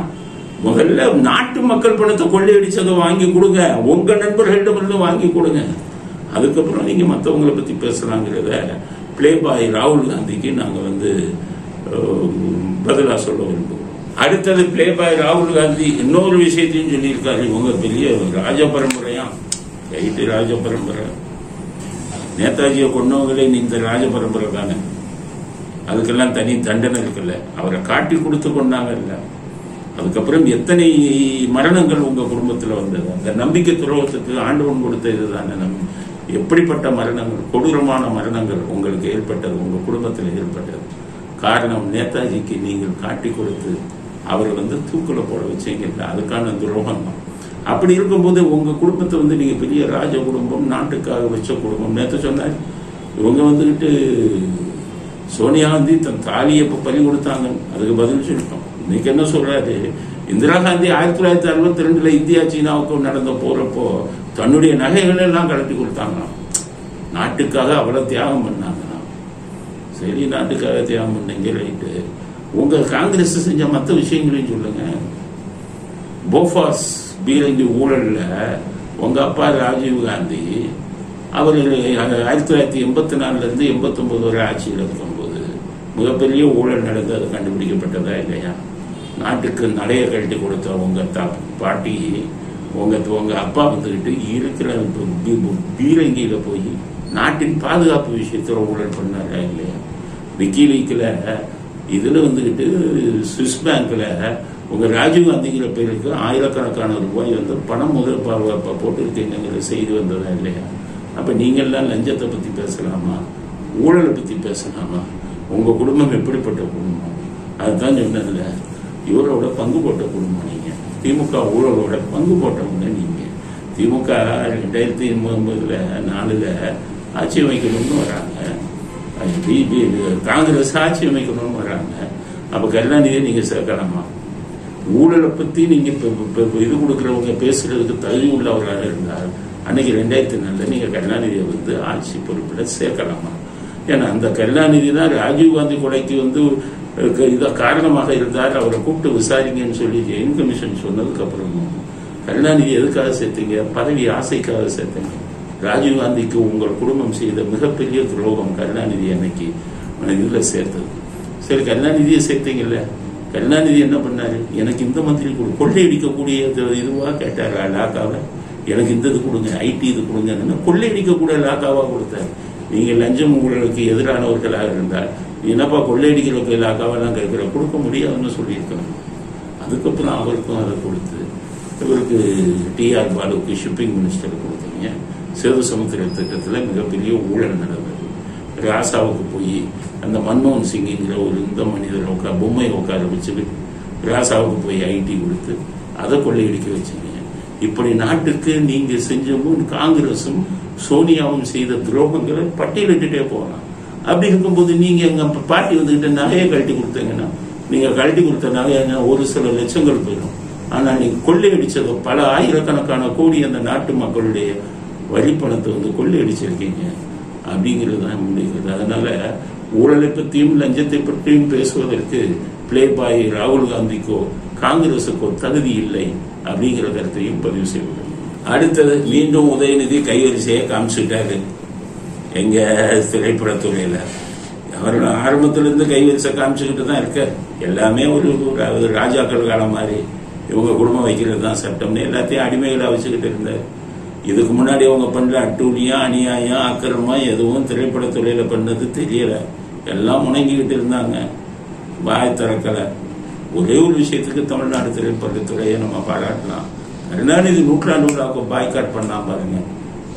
முதல்ல நாட்டு மக்கள் பணத்தை கொள்ளையடிச்சதை வாங்கி கொடுங்க, உங்க நண்பர்களிடமிருந்து வாங்கி கொடுங்க. அதுக்கப்புறம் நீங்க மற்றவங்களை பத்தி பேசலாங்கிறத பிளே பாய் ராகுல் காந்திக்கு நாங்க பதிலா சொல்ல விரும்புகிறோம். அடுத்தது பிளே பாய் ராகுல் காந்தி இன்னொரு விஷயத்தையும் சொல்லியிருக்காரு. இவங்க பெரிய ராஜ பரம்பரையா, ராஜ பரம்பரை. நேதாஜியை கொண்டவங்களே இந்த ராஜ பரம்பரை தானே, அதுக்கெல்லாம் தனி தண்டனை இருக்குல்ல, அவரை காட்டி கொடுத்து கொண்டாங்கல்ல. அதுக்கப்புறம் எத்தனை மரணங்கள் உங்க குடும்பத்தில் வந்தது? அந்த நம்பிக்கை துரோகத்துக்கு ஆண்டவன் கொடுத்த இதுதானே. எப்படிப்பட்ட மரணங்கள், கொடூரமான மரணங்கள் உங்களுக்கு ஏற்பட்டது, உங்க குடும்பத்தில் ஏற்பட்டது. காரணம் நேதாஜிக்கு நீங்கள் காட்டி கொடுத்து அவர் தூக்குல போட வச்சீங்க, அதுக்கான துரோகம் தான். அப்படி இருக்கும்போது உங்க குடும்பத்தை நீங்க பெரிய ராஜ குடும்பம், நாட்டுக்காக வச்ச குடும்பம். நேற்று சொன்னார் இவங்க சோனியா காந்தி தன் தாலியை பறி கொடுத்தாங்க, அதுக்கு பதில் சொல்லிட்டோம். இன்னைக்கு என்ன சொல்றாரு, இந்திரா காந்தி 1962 இந்தியா சீனாவுக்கு நடந்த போறப்போ தன்னுடைய நகைகள் எல்லாம் கலட்டி கொடுத்தாங்களாம். நாட்டுக்காக அவ்வளவு தியாகம் பண்ணாங்களாம். சரி, நாட்டுக்காக தியாகம் பண்ணீங்க, ரைட்டு. உங்க காங்கிரஸ் செஞ்ச மற்ற விஷயங்களையும் சொல்லுங்க. போஃபாஸ் பீரங்கி ஊழல்ல உங்க அப்பா ராஜீவ் காந்தி அவர் 1984 இருந்து 89 வரை ஆட்சியில் இருக்கும்போது மிகப்பெரிய ஊழல் நடந்து அது கண்டுபிடிக்கப்பட்டதா இல்லையா? நாட்டுக்கு நடைய கழட்டி கொடுத்த உங்க பாட்டி, உங்க அப்பா இருக்கிற பீரங்கியில போய் நாட்டின் பாதுகாப்பு விஷயத்துல ஊழல் பண்ணாரா இல்லையா? விக்கிலீக்ல இதுல சுவிஸ் பேங்க்ல உங்க ராஜீவ் காந்திங்கிற பேருக்கு ஆயிரக்கணக்கான ரூபாய் பணம் முதல் போட்டு இருக்கீங்கிற செய்தி வந்ததா இல்லையா? அப்ப நீங்க எல்லாம் லஞ்சத்தை பத்தி பேசலாமா? ஊழலை பத்தி பேசலாமா? உங்க குடும்பம் எப்படிப்பட்ட குடும்பம்? அதுதான் சொன்னதுல இவரோட பங்கு போட்ட குடும்பம் நீங்க. திமுக ஊழலோட பங்கு போட்டவங்க நீங்க. திமுக 2004 ஆட்சி அமைக்கணும்னு வராங்க, காங்கிரஸ் ஆட்சி அமைக்கணும்னு வராங்க. அப்ப கருணாநிதியை நீங்க சேர்க்கலாமா? ஊழலை பத்தி நீங்க இது கொடுக்கறவங்க பேசுறதுக்கு தகுதி உள்ளவராக இருந்தால் அன்னைக்கு 2004 நீங்க கருணாநிதியை ஆட்சி பொறுப்புல சேர்க்கலாமா? ஏன்னா அந்த கருணாநிதி தான் ராஜீவ்காந்தி கொலைக்கு இத காரணமாக இருந்தார், அவரை கூப்பிட்டு விசாரிங்கன்னு சொல்லி ஜெயின் கமிஷன் சொன்னதுக்கு அப்புறமும் கருணாநிதி எதுக்காக சேர்த்தீங்க? பதவி ஆசைக்காக சேர்த்தீங்க. ராஜீவ்காந்திக்கு உங்கள் குடும்பம் செய்த மிகப்பெரிய துரோகம் கருணாநிதி அன்னைக்கு இதுல சேர்த்தது. சரி, கருணாநிதியை சேர்த்தீங்கல்ல, கருணாநிதி என்ன பண்ணாரு, எனக்கு இந்த மந்திரி கொள்ளையடிக்கக்கூடிய இதுவா கேட்டாரு லாக்காவை, எனக்கு இந்த இது கொடுங்க, ஐடி இது கொடுங்க, கொள்ளையடிக்கக்கூடிய லாக்காவா கொடுத்தாரு. நீங்க லஞ்சம் ஊழலுக்கு எதிரானவர்களாக இருந்தால் என்னப்பா கொள்ளையடிக்கிறவர்கள் லாக்காவெல்லாம் கேட்கிற, கொடுக்க முடியாதுன்னு சொல்லியிருக்காங்க. அதுக்கப்புறம் அவருக்கும் அதை கொடுத்து இவருக்கு டிஆர் பாலுக்கு ஷிப்பிங் மினிஸ்டர் கொடுத்தீங்க. சேது சமுத்திர திட்டத்தில் மிகப்பெரிய ஊழல் நடந்தது. ராசாவுக்கு போய் அந்த மன்மோகன் சிங்கிற ஒரு இந்த மனிதரை பொம்மையை உட்கார வச்சுட்டு ராசாவுக்கு போய் ஐடி கொடுத்து அதை கொள்ளையடிக்க வச்சுங்க. இப்படி நாட்டுக்கு நீங்க செஞ்சவும் காங்கிரசும் சோனியாவும் செய்த துரோகங்களை பட்டியலிட்டுட்டே போகலாம். அப்படி இருக்கும்போது நீங்க எங்க பாட்டி வந்துகிட்ட நகையை கழட்டி கொடுத்தீங்கன்னா, நீங்க கழட்டி கொடுத்த நகை ஒரு சில லட்சங்கள் போயிடும். ஆனா நீங்க கொள்ளையடிச்சது பல ஆயிரக்கணக்கான கோடி அந்த நாட்டு மக்களுடைய வரிப்பணத்தை கொள்ளையடிச்சிருக்கீங்க அப்படிங்கிறது தான் முடிகிறது. அதனால ஊழலை பற்றியும் லஞ்சத்தை பற்றியும் பேசுவதற்கு பிளே பாய் ராகுல் காந்திக்கோ காங்கிரசுக்கோ தகுதி இல்லை அப்படிங்கிற கருத்தையும் பதிவு செய்வது. அடுத்தது மீண்டும் உதயநிதி கைவரிசையை காமிச்சுட்டாரு எங்க திரைப்படத்துறையில. அவரோட ஆரம்பத்திலிருந்து கைவரிசை காமிச்சுக்கிட்டு தான் இருக்காரு. எல்லாமே ஒரு ராஜாக்கள் காலம் மாதிரி இவங்க குடும்பம் வைக்கிறது தான் சட்டம்னு எல்லாத்தையும் அடிமைகளை வச்சுக்கிட்டு இருந்தார். இதுக்கு முன்னாடி அவங்க பண்ண அட்டூழியம், அநியாயம், அக்கிரமம் எதுவும் திரைப்படத்துறையில பண்ணது தெரியல. எல்லாம் முணங்கிக்கிட்டு இருந்தாங்க, வாய் திறக்கல. ஒரே ஒரு விஷயத்துக்கு தமிழ்நாடு திரைப்படத்துறையை நம்ம பாராட்டலாம். கருணாநிதி நூற்றாண்டு விழாவுக்கு பாய்காட் பண்ணா பாருங்க,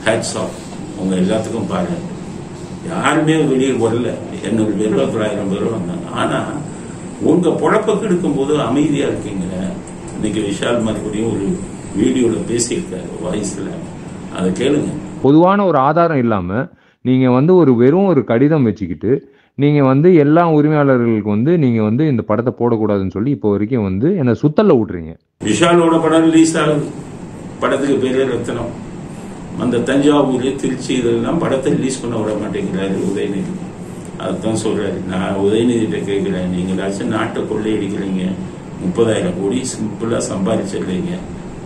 ஹேட்ஸ் ஆஃப். உங்க எல்லாத்துக்கும் பாருங்க. யாருமே வெளியே வரல, 800 பேரோ 900 பேரோ வந்தாங்க. ஆனா உங்க பொழப்ப கெடுக்கும் போது அமைதியா இருக்கீங்க. இன்னைக்கு விஷால் மறுபடியும் ஒரு வீடியோல பேசியிருக்காரு வாய்ஸ்ல, அதை கேளுங்க.
பொதுவான ஒரு ஆதாரம் இல்லாம நீங்க ஒரு வெறும் ஒரு கடிதம் வச்சுக்கிட்டு நீங்க எல்லா உரிமையாளர்களுக்கு நீங்க இந்த படத்தை போடக்கூடாதுன்னு சொல்லி இப்போ வரைக்கும் என்ன சுத்தல்ல விட்டுறீங்க.
விஷாலோட படம் ரிலீஸ் ஆகுது. படத்துக்கு பேரே ரத்தனம். அந்த தஞ்சாவூர், திருச்சி இதெல்லாம் படத்தை ரிலீஸ் பண்ண விட மாட்டேங்கிறாரு உதயநிதி. அதுதான் சொல்றாரு. நான் உதயநிதிட்ட கேட்கிறேன், நீங்களாச்சும் நாட்டை கொள்ளையடிக்கிறீங்க, 30,000 கோடி சிம்பிளா சம்பாதிச்சிடுறீங்க,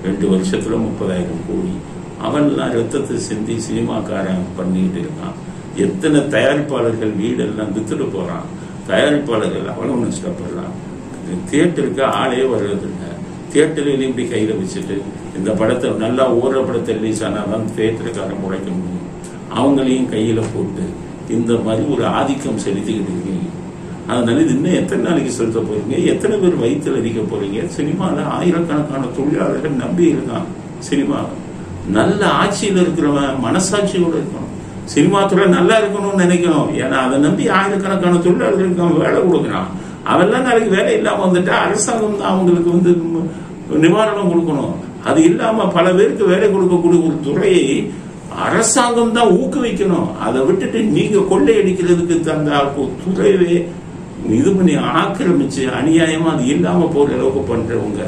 2 வருஷத்துல 30,000 கோடி. அவன்லாம் ரத்தத்தை சிந்தி சினிமாக்காரன் பண்ணிட்டு இருக்கான். எத்தனை தயாரிப்பாளர்கள் வீடெல்லாம் வித்துட்டு போறான். தயாரிப்பாளர்கள் அவ்வளவு நஷ்டப்படலாம். தியேட்டருக்கு ஆளே வர்றதில்லை. தியேட்டரையும் இப்படி கையில வச்சுட்டு இந்த படத்தை நல்லா ஓடுற படத்தை ரிலீஸ் ஆனாதான் தியேட்டருக்காரன் முளைக்க முடியும். அவங்களையும் கையில போட்டு இந்த மாதிரி ஒரு ஆதிக்கம் செலுத்திக்கிட்டு இருக்கீங்க. அதனால இது இன்னும் எத்தனை நாளைக்கு செலுத்த போறீங்க? எத்தனை பேர் வயிற்றுல அடிக்க போறீங்க? சினிமால ஆயிரக்கணக்கான தொழிலாளர்கள் நம்பி இருக்கான். சினிமா நல்ல ஆட்சியில் இருக்கிறவன் மனசாட்சியோட இருக்கணும். சினிமா துறை நல்லா இருக்கணும்னு நினைக்கணும். ஏன்னா அதை நம்பி ஆயிரக்கணக்கான தொழிலாளர்களுக்கு அவன் வேலை கொடுக்குறான். அவெல்லாம் நாளைக்கு வேலை இல்லாம வந்துட்டா அரசாங்கம் தான் அவங்களுக்கு நிவாரணம் கொடுக்கணும். அது இல்லாம பல பேருக்கு வேலை கொடுக்கக்கூடிய ஒரு துறையை அரசாங்கம் தான் ஊக்குவிக்கணும். அதை விட்டுட்டு நீங்க கொள்ளையடிக்கிறதுக்கு தந்த துறையவே இது பண்ணி ஆக்கிரமிச்சு அநியாயமா அது இல்லாம போற அளவுக்கு பண்றவங்க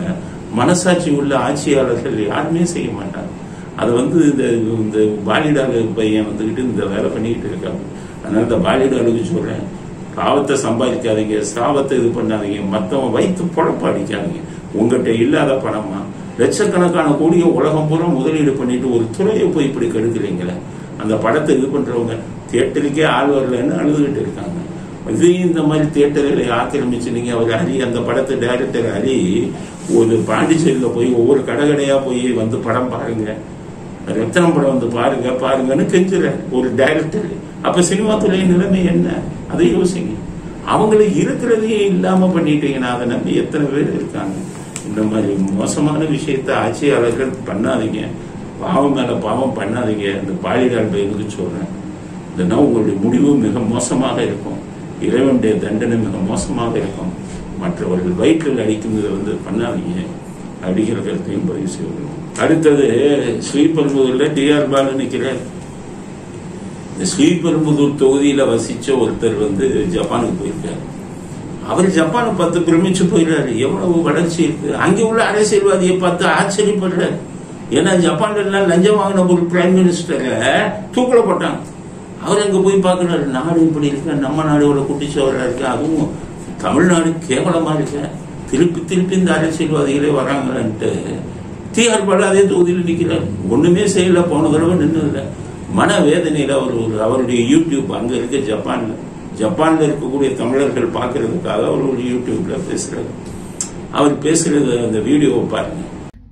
மனசாட்சி உள்ள ஆட்சியாளர்கள் யாருமே செய்ய மாட்டாங்க. அது இந்த பாலிடாலு பையன் இந்த வேலை பண்ணிக்கிட்டு இருக்காங்க. அதனால இந்த பாலிடாலுக்கு சொல்றேன், பாவத்தை சம்பாதிக்காதீங்க, சாபத்தை இது பண்ணாதீங்க, மத்தவன் வைத்து பொழப்ப அடிக்காதீங்க. உங்ககிட்ட இல்லாத பணமா லட்சக்கணக்கான கோடியை உலகம் பூரா முதலீடு பண்ணிட்டு ஒரு துறையை போய் இப்படி கெடுக்கிறீங்களே. அந்த படத்தை இது பண்றவங்க தியேட்டருக்கே ஆள் வரலன்னு அழுதுகிட்டு இருக்காங்க. இதையும் இந்த மாதிரி தியேட்டர்களை ஆக்கிரமிச்சு நீங்க அவர் ஹரி, அந்த படத்தை டைரக்டர் ஹரி ஒரு பாண்டிச்சேரியில போய் ஒவ்வொரு கடையா போய் படம் பாருங்க, ரத்தனம் படம் பாருங்கன்னு கெஞ்சுற ஒரு டைரக்டர். அப்ப சினிமா துறை நிலைமை என்ன? அதை யோசிங்க. அவங்களுக்கு இருக்கிறதையும் இல்லாம பண்ணிட்டீங்கன்னா அதை நம்பி எத்தனை பேர் இருக்காங்க. இந்த மாதிரி மோசமான விஷயத்த ஆட்சியாளர்கள் பண்ணாதீங்க. பாவம் மேல பாவம் பண்ணாதீங்க. இந்த பாலிடால் பையனுக்கு சொல்றேன், இல்லைன்னா உங்களுடைய முடிவு மிக மோசமாக இருக்கும். இறைவனுடைய தண்டனை மிக மோசமாக இருக்கும். மற்றவர்கள் வயிற்றில் அடிക്കുന്നത് பண்ணாதீங்க அப்படிங்கிற கருத்தையும் பதிவு செய்யணும். அடுத்தது ஸ்ரீபெரும்புதூர்ல டிஆர் பாலு நிற்கிறார். இந்த ஸ்ரீபெரும்புதூர் தொகுதியில வசிச்ச ஒருத்தர் ஜப்பானுக்கு போயிருக்காரு. அவர் ஜப்பானை பார்த்து பிரமிச்சு போயிடுறாரு. எவ்வளவு வளர்ச்சி இருக்கு. அங்கே உள்ள அரசியல்வாதியை பார்த்து ஆச்சரியப்படுறாரு. ஏன்னா ஜப்பான்ல எல்லாம் லஞ்சம் வாங்கின ஒரு பிரைம் மினிஸ்டரை தூக்கில போட்டாங்க. அவர் அங்க போய் பார்க்கிறாரு, நாடு இப்படி இருக்க, நம்ம நாடு இவ்வளவு குட்டிச்சவரா இருக்கு, அதுவும் தமிழ்நாடு கேவலமா இருக்க, திருப்பி இந்த அரசியல்வாதிகளே வராங்கன்ட்டு டிஆர் பாலு அதே தொகுதியில் நிற்கிறார். ஒண்ணுமே செய்யல, போன தடவை நின்று இல்லை. மன வேதனையில அவருடைய யூடியூப் அங்க இருக்க ஜப்பான்ல ஜப்பான்ல இருக்கக்கூடிய தமிழர்கள் பார்க்கறதுக்காக அவர் ஒரு யூடியூப்ல பேசுறாரு. அவர் பேசுறது அந்த வீடியோவை பாருங்க.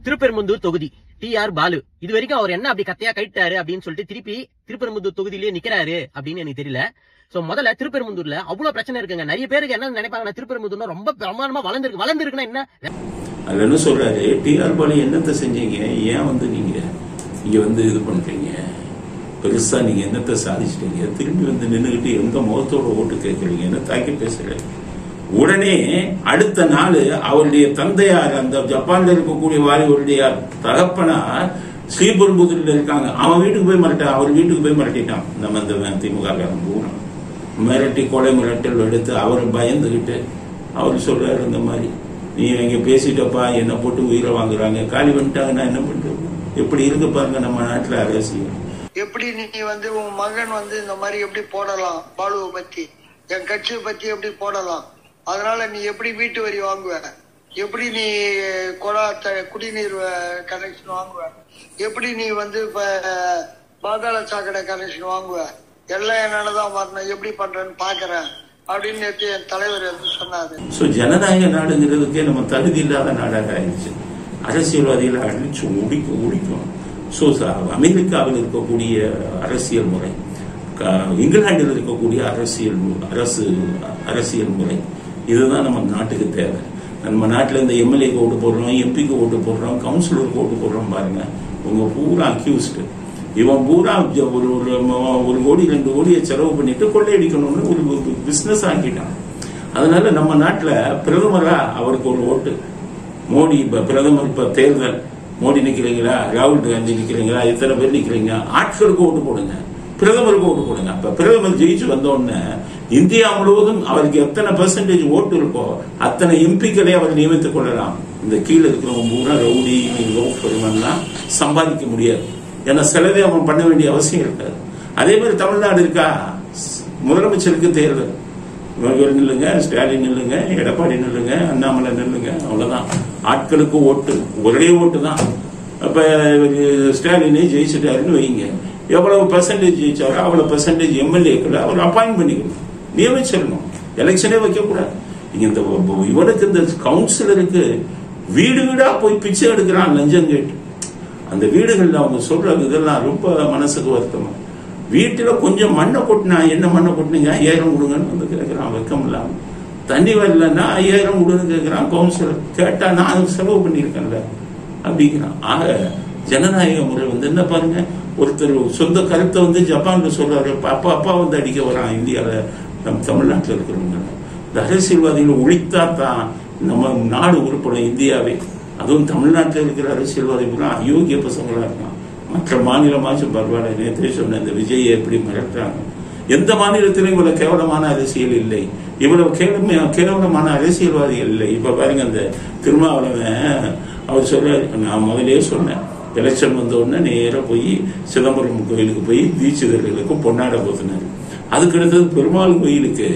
திருப்பெரும்புதூர் தொகுதி டிஆர் பாலு இது வரைக்கும் அவர் என்ன அப்படி கத்தையா கைட்டாரு அப்படின்னு சொல்லிட்டு திருப்பி திருப்பெரும்புதூர் தொகுதியிலேயே நிக்கிறாரு அப்படின்னு எனக்கு தெரியல. சோ முதல்ல திருப்பெரும்புதூர்ல அவ்வளவு பிரச்சனை இருக்குங்க. நிறைய பேருக்கு என்ன நினைப்பாங்க, திருப்பெரும்புதூர்னா ரொம்ப பிரமாணமா வளர்ந்துருக்குன்னா என்ன
அதுல என்ன சொல்றாரு, டிஆர் பாலு என்னத்தை செஞ்சீங்க, ஏன் வந்து நீங்க இங்க வந்து இது பண்றீங்க, பெருசா நீங்க என்னத்தை சாதிச்சிட்டீங்க, திரும்பி வந்து நின்றுகிட்டு எந்த முகத்தோட ஓட்டு கேட்கறீங்கன்னு தாக்கி பேசுறாரு. உடனே அடுத்த நாள் அவருடைய தந்தையார் அந்த ஜப்பான்ல இருக்கக்கூடிய வாரியுடைய தகப்பனார் ஸ்ரீபெரும்புதூர்ல இருக்காங்க, அவன் வீட்டுக்கு போய் மிரட்டான், அவர் வீட்டுக்கு போய் மிரட்டிட்டான். நம்ம அந்த திமுக மிரட்டி கொலை மிரட்டல் எடுத்து அவர் பயந்துகிட்டு அவர் சொல்றாரு, இந்த மாதிரி நீ இங்க பேசிட்டப்பா என்ன போட்டு உயிரை வாங்குறாங்க, காலி பண்ணிட்டாங்கன்னா என்ன பண்றது, எப்படி இருக்கு பாருங்க நம்ம நாட்டுல அரசியல்.
எப்படி நீ வந்து உன் மகன் வந்து இந்த மாதிரி எப்படி போடலாம், பாலுவை பத்தி என் கட்சியை பத்தி எப்படி போடலாம், அதனால நீ எப்படி வீட்டு வரி வாங்குவ, எப்படி நீ குடிநீர் கனெக்ஷன் வாங்குவ, எப்படி நீ வந்து இப்ப பாதாள சாக்கடை கனெக்ஷன் வாங்குவ, எல்லாம் என்னாலதான் வரணும், எப்படி பண்றேன்னு பாக்குறேன் அப்படின்னு என் தலைவர் சொன்னாரு.
ஜனநாயக நாடுங்கிறதுக்கே நம்ம தகுதி இல்லாத நாடாக ஆயிடுச்சு. அரசியல்வாதிகளை அழிச்சு முடிக்கும். அமெரிக்காவில் இருக்கக்கூடிய அரசியல் முறை, இங்கிலாந்தில் இருக்கக்கூடிய அரசியல் முறை, இதுதான் நம்ம நாட்டுக்கு தேவை. நம்ம நாட்டில் இந்த எம்எல்ஏக்கு ஓட்டு போடுறோம், எம்பிக்கு ஓட்டு போடுறோம், கவுன்சிலருக்கு ஓட்டு போடுறோம் பாருங்க, உங்க பூரா அக்யூஸ்டு. இவன் பூரா ஒரு 1 கோடி 2 கோடியை செலவு பண்ணிட்டு கொள்ளையடிக்கணும்னு ஒரு பிசினஸ் ஆக்கிட்டான். அதனால நம்ம நாட்டில் பிரதமரா அவருக்கு ஒரு ஓட்டு. மோடி இப்ப பிரதமர், இப்ப தேர்தல், மோடி நிக்கிறீங்களா, ராகுல் காந்தி நிக்கிறீங்களா, எத்தனை பேர் நிக்கிறீங்க, ஆட்களுக்கு ஓட்டு போடுங்க, பிரதமருக்கு ஓட்டு போடுங்க. அப்ப பிரதமர் ஜெயிச்சு வந்த உடனே இந்தியா முழுவதும் அவருக்கு எத்தனை பெர்சன்டேஜ் ஓட்டு இருக்கோ அத்தனை எம்பிக்களை அவர் நியமித்துக் கொள்ளலாம். இந்த கீழே இருக்கிறவங்க பூரா ரவுடி பெருமன்லாம் சம்பாதிக்க முடியாது. ஏன்னா செலவே அவன் பண்ண வேண்டிய அவசியம் இருக்காது. அதே மாதிரி தமிழ்நாடு இருக்கா, முதலமைச்சருக்கு தேர்தல், நில்லுங்க, ஸ்டாலின் நில்லுங்க, எடப்பாடி நில்லுங்க, அண்ணாமலை நில்லுங்க, அவ்வளவுதான். ஆட்களுக்கு ஓட்டு, ஒரே ஓட்டு தான். அப்ப ஸ்டாலினே ஜெயிச்சுட்டாருன்னு வைங்க, எவ்வளவு பெர்சன்டேஜ் ஜெயிச்சாரோ அவ்வளவு பெர்சன்டேஜ் எம்எல்ஏக்களை அவர் அப்பாயிண்ட் பண்ணிக்கணும், நியமிச்சிடணும், எலெக்ஷனே வைக்கக்கூடாது. இந்த இவனுக்கு இந்த கவுன்சிலருக்கு வீடு வீடா போய் பிச்சை எடுக்கிறான் லஞ்சம் கேட்டு. அந்த வீடுகள்ல அவங்க சொல்ற இதெல்லாம் ரொம்ப மனசுக்கு வருத்தமா. வீட்டுல கொஞ்சம் மண்ணை கொட்டினா, என்ன மண்ணை கொட்டினீங்க, 5000 கொடுங்கன்னு வந்து கேட்கிறான், வெக்கம் இல்லாம. தண்ணி வரலன்னா 5000 கொடுன்னு கேட்கிறான் கவுன்சிலர். கேட்டா நான் செலவு பண்ணிருக்கேன்ல அப்படிங்கிறான். ஆக ஜனநாயக முறை வந்து என்ன பாருங்க, ஒருத்தர் சொந்த கருத்தை வந்து ஜப்பான்ல சொல்றாரு, அப்பா வந்து அடிக்க வரான் இந்தியால நம்ம தமிழ்நாட்டில் இருக்கிறவங்க. இந்த அரசியல்வாதிகளை ஒழித்தா தான் நம்ம நாடு உருப்படும், இந்தியாவே. அதுவும் தமிழ்நாட்டில் இருக்கிற அரசியல்வாதி பூரா அயோக்கிய பசங்களா இருக்கான். மற்ற மாநிலமாச்சும் பரவாயில்ல. நேற்றே சொன்ன இந்த விஜயை எப்படி மிரட்டுறாங்க. எந்த மாநிலத்திலும் இவ்வளவு கேவலமான அரசியல் இல்லை, இவ்வளவு கேவலமான அரசியல்வாதிகள் இல்லை. இப்ப பாருங்க, அந்த திருமாவளவன் அவர் சொல்றாரு, நான் முதலே சொன்னேன், எலெக்ஷன் வந்த உடனே நேரம் போய் சிதம்பரம் கோயிலுக்கு போய் தீட்சிதர்களுக்கு பொன்னாட போத்தினாரு. அதுக்கு அடுத்தது பெருமாள் கோயிலுக்கு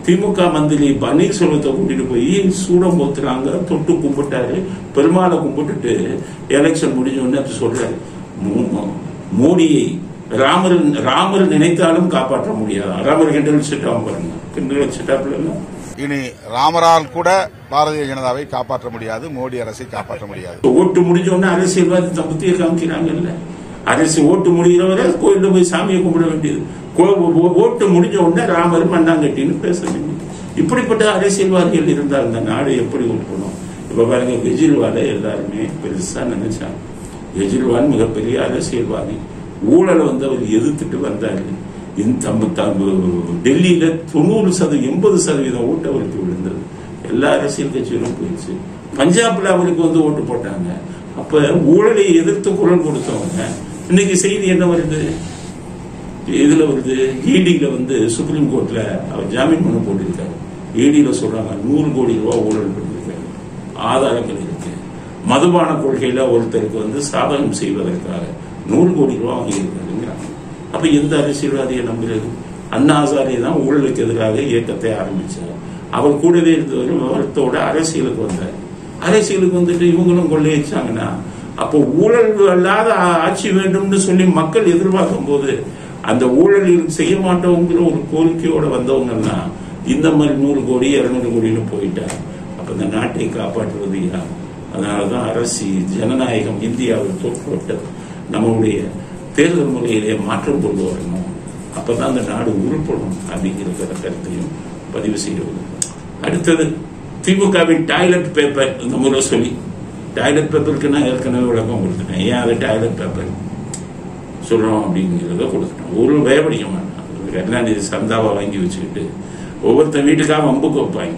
திமுக மந்திரி பன்னீர்செல்வத்தை கூட்டிட்டு போய் சூடம் போத்துறாங்க, தொட்டு கும்பிட்டாரு. பெருமாளை கும்பிட்டுட்டு எலெக்ஷன் முடிஞ்ச உடனே சொல்றாரு, மோடியை ராமர் நினைத்தாலும் காப்பாற்ற முடியாது. ராமர் கிண்டல் செட்டாக பாருங்க, கிண்டல் செட்டாப்ல
இனி ராமரால் கூட பாரதிய ஜனதாவை காப்பாற்ற முடியாது, மோடி அரசை காப்பாற்ற முடியாது.
ஓட்டு முடிஞ்ச உடனே அரசியல்வாதி தம்பத்தியை காமிக்கிறாங்கல்ல. அரசு ஓட்டு முடிகிறவரை கோயில்ல போய் சாமியை கும்பிட வேண்டியது, ஓட்டு முடிஞ்ச உடனே ராமர் மண்ணாங்கட்டின்னு பேச வேண்டியது. இப்படிப்பட்ட அரசியல்வாதிகள் இருந்தால் இந்த நாடு எப்படி ஓட்டணும்? இப்ப பாருங்க, கெஜ்ரிவாலை எல்லாருமே பெருசா நினைச்சாங்க. கெஜ்ரிவால் மிகப்பெரிய அரசியல்வாதி. ஊழலை வந்து அவர் எதிர்த்துட்டு வந்தாரு. டெல்லியில 90% ஓட்டு அவருக்கு விழுந்தது. எல்லா அரசியல் கட்சிகளும் போயிடுச்சு. பஞ்சாப்ல அவருக்கு வந்து ஓட்டு போட்டாங்க. அப்ப ஊழலை எதிர்த்து குரல் கொடுத்தவங்க இன்னைக்கு செய்தி என்ன வருது, இதுல வருது, இடியில வந்து சுப்ரீம் கோர்ட்ல அவர் ஜாமீன் மனு போட்டிருக்காரு. இடியில சொல்றாங்க 100 கோடி ரூபாய் ஊழல் பண்ணிருக்காரு, ஆதாரங்கள் இருக்கு. மதுபான கொள்கையில ஒருத்தருக்கு வந்து சாதகம் செய்வதற்காக 100 கோடி ரூபாய் வாங்கியிருக்காருங்கிறாங்க. அப்ப எந்த அரசியல்வாதியை நம்புறது? அண்ணா ஹசாரே தான் ஊழலுக்கு எதிராக இயக்கத்தை ஆரம்பிச்சார். அவர் கூடவே இருந்தவர் விவரத்தோட அரசியலுக்கு வந்தார். அரசியலுக்கு வந்துட்டு இவங்களும் கொள்ளையடிச்சாங்கன்னா அப்போ ஊழல் இல்லாத ஆட்சி வேண்டும்னு சொல்லி மக்கள் எதிர்பார்க்கும் போது அந்த ஊழல் செய்ய மாட்டோங்கிற ஒரு கோரிக்கையோட வந்தவங்கன்னா இந்த மாதிரி 100 கோடி 200 கோடின்னு போயிட்டா அப்ப இந்த நாட்டை காப்பாற்றுவது யார்? அதனாலதான் அரசியல் ஜனநாயகம் இந்தியாவில் தோற்று நம்மளுடைய தேர்தல் முறையிலே மாற்றம் கொண்டு வரணும். அப்பதான் அந்த நாடு உருப்படும் அப்படிங்கிற கருத்தையும் பதிவு செய்வது. அடுத்தது திமுகவின் டாய்லெட் பேப்பர் இந்த முறை சொல்லி டாய்லெட் பேப்பருக்கு நான் ஏற்கனவே விளக்கம் கொடுத்துட்டேன். ஏன் அது டாய்லெட் பேப்பர் சொல்றோம் அப்படிங்கிறத கொடுத்துட்டோம். ஒரு வேபடிக்க மாட்டான். எல்லாம் இது சந்தாவை வாங்கி வச்சுக்கிட்டு ஒவ்வொருத்த வீட்டுக்காக வம்புக்கு வைப்பாங்க.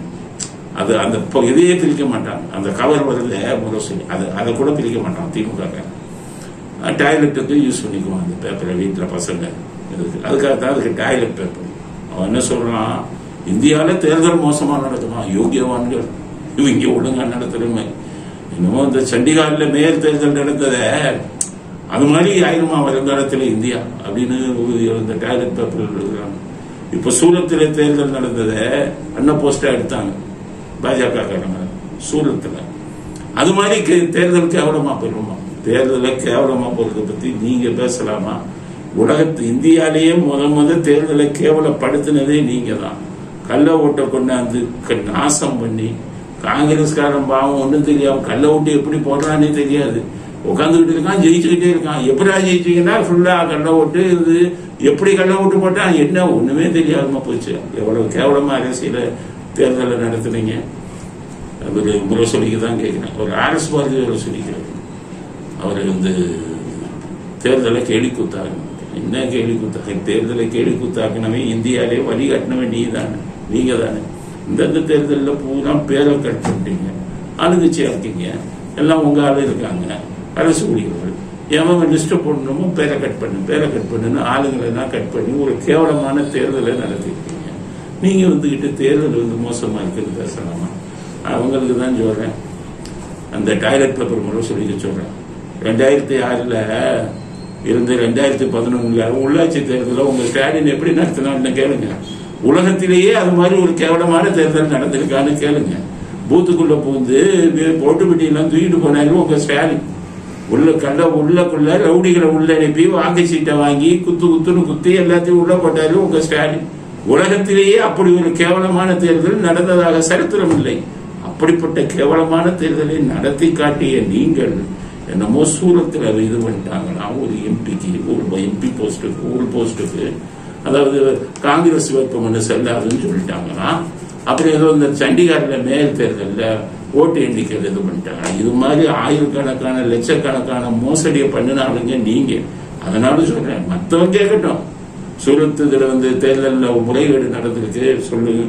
அது அந்த இதையே பிரிக்க மாட்டாங்க. அந்த கவர் வருது முறை சொல்லி அதை கூட பிரிக்க மாட்டான் திமுக. டாய்லெட்டுக்கு யூஸ் பண்ணிக்குவான் அந்த பேப்பரை வீட்டில் பசங்க. அதுக்காகத்தான் அதுக்கு டாய்லெட் பேப்பர். அவன் என்ன சொல்றான், இந்தியாவில தேர்தல் மோசமா நடத்துவான், யோகியவான்கள் இவங்க ஒழுங்கா நடத்துறமே. இன்னமும் இந்த சண்டிகார்ல மேயர் தேர்தல் நடந்தத அது மாதிரி ஆயிரமா வருங்காலத்தில் இந்தியா அப்படின்னு இந்த டாய்லெட் பேப்பர் எழுதுறாங்க. இப்ப சூரத்துல தேர்தல் நடந்தத அண்ணா போஸ்டா எடுத்தாங்க பாஜக காரங்க சூரத்துல. அது மாதிரி தேர்தல் கேவலமா போயிருமா? தேர்தலை கேவலமா போறதை பத்தி நீங்க பேசலாமா? உலகத்து இந்தியாலேயே முத தேர்தலை கேவலப்படுத்தினதே நீங்க தான். கள்ள ஓட்டை கொண்டாந்து நாசம் பண்ணி காங்கிரஸ்காரன் பாவம் ஒன்றும் தெரியாது. கள்ள ஓட்டு எப்படி போடுறானே தெரியாது. உட்காந்துக்கிட்டு இருக்கான், ஜெயிச்சுக்கிட்டே இருக்கான். எப்படா ஜெயிச்சீங்கன்னா ஃபுல்லா கள்ள ஓட்டு இது எப்படி கள்ள ஓட்டு போட்டா என்ன ஒண்ணுமே தெரியாம போச்சு. எவ்வளவு கேவலமா அரசியல தேர்தலை நடத்துனீங்க. ஒரு முரசொலிக்கு தான் கேட்கிறேன். ஒரு RS பாரதி சொல்லிக்கிறார். அவர் தேர்தலை கேலி கூத்தாங்க. என்ன கேலி கூத்தாங்க? தேர்தலை கேலி கூத்தாக்குனவே இந்தியாவிலே வழிகாட்டினவே நீங்க தானே. இந்தந்த தேர்தலில் பூரா பேரை கட் பண்ணிட்டீங்க, ஆளுங்கட்சியா இருக்கீங்க, எல்லாம் உங்க ஆளு இருக்காங்க, அரசு ஊழியர்கள். எவன் லிஸ்ட் போடணுமோ பேரை கட் பண்ணுன்னு ஆளுங்களை கட் பண்ணி ஒரு கேவலமான தேர்தலை நடத்திருக்கீங்க. நீங்க வந்துகிட்டு தேர்தல் மோசமா இருக்குன்னு பேசலாமா? அவங்களுக்கு தான் சொல்றேன். அந்த டாய்லெட் பேப்பர் முறை சொல்லிக்க சொல்றேன். 2006 இருந்து 2011 உள்ளாட்சி தேர்தலில் உங்க ஸ்டாலின் எப்படி நடத்தினான்னு கேளுங்க. உலகத்திலேயே அது மாதிரி ஒரு கேவலமான தேர்தல் நடந்திருக்கான்னு கேளுங்க. பூத்துக்குள்ள பூந்து போட்டு பெட்டியெல்லாம் தூக்கிட்டு போனாரு உங்க ஸ்டாலின். உள்ளக்குள்ள ரவுடிகளை உள்ள அனுப்பி வாங்கி சீட்டை வாங்கி குத்துன்னு குத்தி எல்லாத்தையும் உள்ள போட்டாரு உங்க ஸ்டாலின். உலகத்திலேயே அப்படி ஒரு கேவலமான தேர்தல் நடந்ததாக சரித்திரம் இல்லை. அப்படிப்பட்ட கேவலமான தேர்தலை நடத்தி காட்டிய நீங்கள் என்னமோ சூரத்தில் இது பண்ணிட்டாங்கன்னா ஒரு எம்பிக்கு ஒரு எம்பி போஸ்டுக்கு ஒரு போஸ்டுக்கு, அதாவது காங்கிரஸ் வேட்புமனு செல்லாதுன்னு சொல்லிட்டாங்கன்னா, அப்புறம் ஏதோ இந்த சண்டிகார்ல மேயர் தேர்தலில் ஓட்டு எண்ணிக்கையில் இது பண்ணிட்டாங்க. இது மாதிரி ஆயிரக்கணக்கான லட்சக்கணக்கான மோசடியை பண்ணினாலுங்க நீங்க. அதனால சொல்றேன், மற்றவங்க கேட்கட்டும். சூரத்து இதுல தேர்தலில் முறைகேடு நடந்திருக்கு சொல்லுங்க,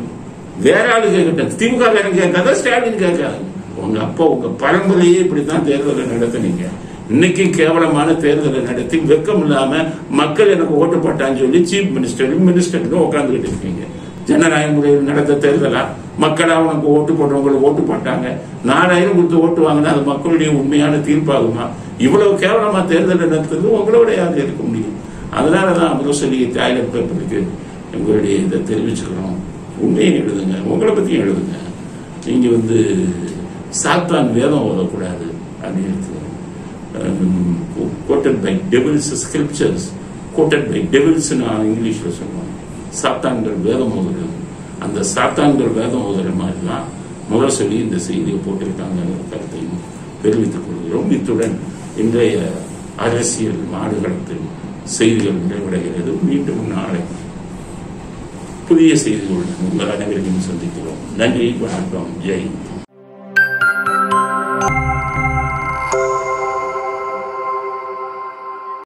வேற ஆளு கேட்கட்டும். திமுக காரன் கேட்காத, ஸ்டாலின் கேட்காது. உங்க அப்பா உங்க பரம்பரையே இப்படித்தான் தேர்தலை நடத்தினீங்க. இன்னைக்கும் கேவலமான தேர்தலை நடத்தி வெக்கம் இல்லாம மக்கள் எனக்கு ஓட்டு போட்டான்னு சொல்லி சீஃப் மினிஸ்டர் உட்காந்துக்கிட்டு இருக்கீங்க. ஜனநாயக முறையில் நடந்த தேர்தலா? மக்களா உனக்கு ஓட்டு போட்டவங்களுக்கு ஓட்டு போட்டாங்க. 4000 கொடுத்து ஓட்டு வாங்கினா அது மக்களுடைய உண்மையான தீர்ப்பாகுமா? இவ்வளவு கேவலமா தேர்தலை நடத்துறது உங்களோட யாரு இருக்க முடியும்? அதனாலதான் முரசொலி டாய்லெட் பேப்பருக்கு உங்களுடைய இதை தெரிவிச்சுக்கிறோம். உண்மையை எழுதுங்க, உங்களை பத்தியும் எழுதுங்க. நீங்க சாத்தான் வேதம் ஓதக்கூடாது அப்படின்னு quoted by devils scriptures, quoted by devils இங்கிலீஷ்ல சொல்லுவாங்க. சாத்தான்கள் வேதம் ஓதுறது, அந்த சாத்தான்கள் வேதம் ஓதுற மாதிரிதான் முரசொலி இந்த செய்தியை போட்டிருக்காங்க கருத்தையும் தெரிவித்துக் கொள்கிறோம். இத்துடன் இன்றைய அரசியல் நாடுகளத்தின் செய்திகள் நிறைவடைகிறது. மீண்டும் நாளை புதிய செய்திகளுடன் உங்கள் அனைவரையும் சந்திக்கிறோம். நன்றி, வணக்கம், ஜெய்.